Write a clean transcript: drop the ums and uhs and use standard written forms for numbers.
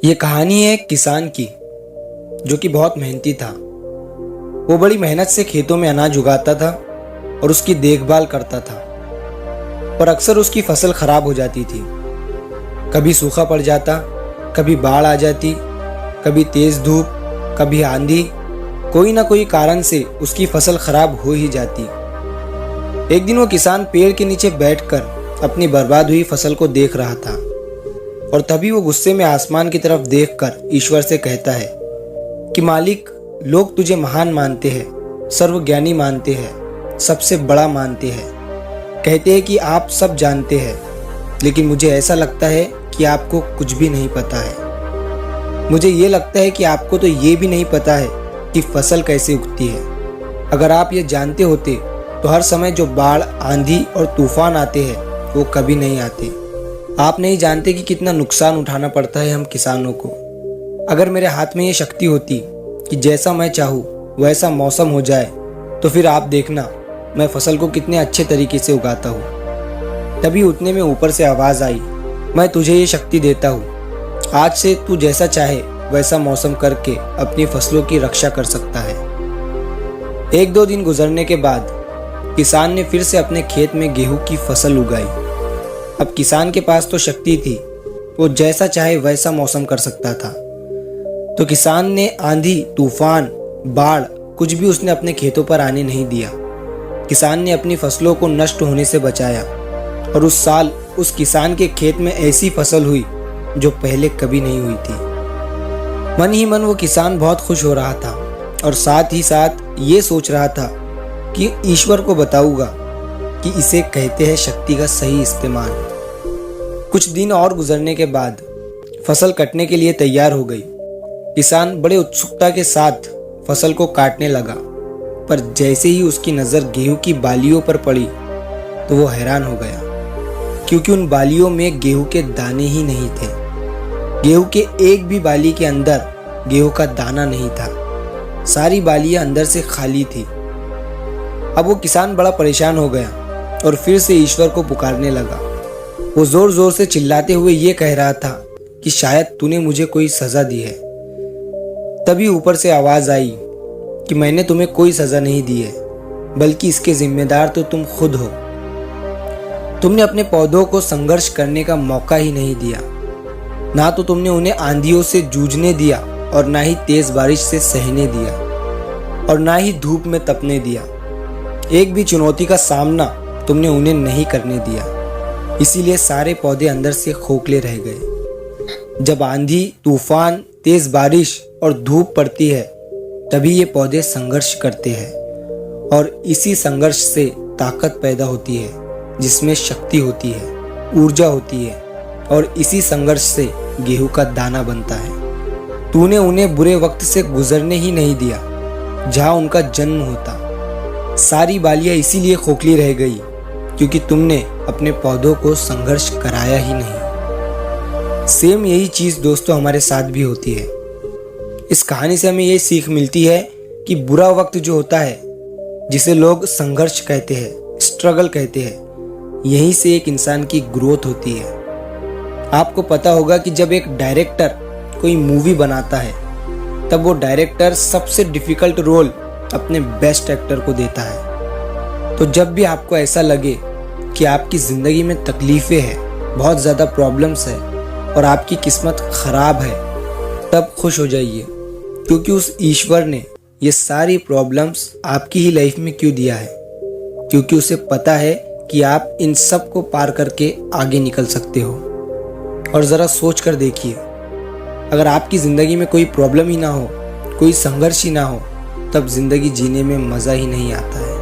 ये कहानी है एक किसान की जो कि बहुत मेहनती था। वो बड़ी मेहनत से खेतों में अनाज उगाता था और उसकी देखभाल करता था, पर अक्सर उसकी फसल खराब हो जाती थी। कभी सूखा पड़ जाता, कभी बाढ़ आ जाती, कभी तेज धूप, कभी आंधी। कोई ना कोई कारण से उसकी फसल खराब हो ही जाती। एक दिन वो किसान पेड़ के नीचे बैठकर अपनी बर्बाद हुई फसल को देख रहा था और तभी वो गुस्से में आसमान की तरफ देखकर ईश्वर से कहता है कि मालिक, लोग तुझे महान मानते हैं, सर्वज्ञानी मानते हैं, सबसे बड़ा मानते हैं, कहते हैं कि आप सब जानते हैं, लेकिन मुझे ऐसा लगता है कि आपको कुछ भी नहीं पता है। मुझे ये लगता है कि आपको तो ये भी नहीं पता है कि फसल कैसे उगती है। अगर आप ये जानते होते तो हर समय जो बाढ़, आंधी और तूफान आते हैं वो कभी नहीं आते। आप नहीं जानते कि कितना नुकसान उठाना पड़ता है हम किसानों को। अगर मेरे हाथ में ये शक्ति होती कि जैसा मैं चाहूँ वैसा मौसम हो जाए, तो फिर आप देखना मैं फसल को कितने अच्छे तरीके से उगाता हूँ। तभी उतने में ऊपर से आवाज़ आई, मैं तुझे ये शक्ति देता हूँ। आज से तू जैसा चाहे वैसा मौसम करके अपनी फसलों की रक्षा कर सकता है। एक दो दिन गुजरने के बाद किसान ने फिर से अपने खेत में गेहूं की फसल उगाई। अब किसान के पास तो शक्ति थी, वो जैसा चाहे वैसा मौसम कर सकता था। तो किसान ने आंधी, तूफान, बाढ़ कुछ भी उसने अपने खेतों पर आने नहीं दिया। किसान ने अपनी फसलों को नष्ट होने से बचाया और उस साल उस किसान के खेत में ऐसी फसल हुई जो पहले कभी नहीं हुई थी। मन ही मन वो किसान बहुत खुश हो रहा था और साथ ही साथ ये सोच रहा था कि ईश्वर को बताऊंगा कि इसे कहते हैं शक्ति का सही इस्तेमाल। कुछ दिन और गुजरने के बाद फसल कटने के लिए तैयार हो गई। किसान बड़े उत्सुकता के साथ फसल को काटने लगा, पर जैसे ही उसकी नज़र गेहूं की बालियों पर पड़ी तो वो हैरान हो गया, क्योंकि उन बालियों में गेहूं के दाने ही नहीं थे। गेहूं के एक भी बाली के अंदर गेहूं का दाना नहीं था। सारी बालियां अंदर से खाली थी। अब वो किसान बड़ा परेशान हो गया और फिर से ईश्वर को पुकारने लगा। वो जोर जोर से चिल्लाते हुए ये कह रहा था कि शायद तूने मुझे कोई सजा दी है। तभी ऊपर से आवाज आई कि मैंने तुम्हें कोई सजा नहीं दी है, बल्कि इसके जिम्मेदार तो तुम खुद हो। तुमने अपने पौधों को संघर्ष करने का मौका ही नहीं दिया। ना तो तुमने उन्हें आंधियों से जूझने दिया और ना ही तेज बारिश से सहने दिया और ना ही धूप में तपने दिया। एक भी चुनौती का सामना तुमने उन्हें नहीं करने दिया। इसीलिए सारे पौधे अंदर से खोखले रह गए। जब आंधी, तूफान, तेज बारिश और धूप पड़ती है तभी ये पौधे संघर्ष करते हैं और इसी संघर्ष से ताकत पैदा होती है, जिसमें शक्ति होती है, ऊर्जा होती है और इसी संघर्ष से गेहूं का दाना बनता है। तूने उन्हें बुरे वक्त से गुजरने ही नहीं दिया जहां उनका जन्म होता। सारी बालियां इसीलिए खोखली रह गई क्योंकि तुमने अपने पौधों को संघर्ष कराया ही नहीं। सेम यही चीज दोस्तों हमारे साथ भी होती है। इस कहानी से हमें ये सीख मिलती है कि बुरा वक्त जो होता है, जिसे लोग संघर्ष कहते हैं, स्ट्रगल कहते हैं, यहीं से एक इंसान की ग्रोथ होती है। आपको पता होगा कि जब एक डायरेक्टर कोई मूवी बनाता है तब वो डायरेक्टर सबसे डिफिकल्ट रोल अपने बेस्ट एक्टर को देता है। तो जब भी आपको ऐसा लगे कि आपकी ज़िंदगी में तकलीफ़ें हैं, बहुत ज़्यादा प्रॉब्लम्स है और आपकी किस्मत ख़राब है, तब खुश हो जाइए, क्योंकि उस ईश्वर ने ये सारी प्रॉब्लम्स आपकी ही लाइफ में क्यों दिया है। क्योंकि उसे पता है कि आप इन सब को पार करके आगे निकल सकते हो। और ज़रा सोच कर देखिए, अगर आपकी ज़िंदगी में कोई प्रॉब्लम ही ना हो, कोई संघर्ष ही ना हो, तब ज़िंदगी जीने में मज़ा ही नहीं आता है।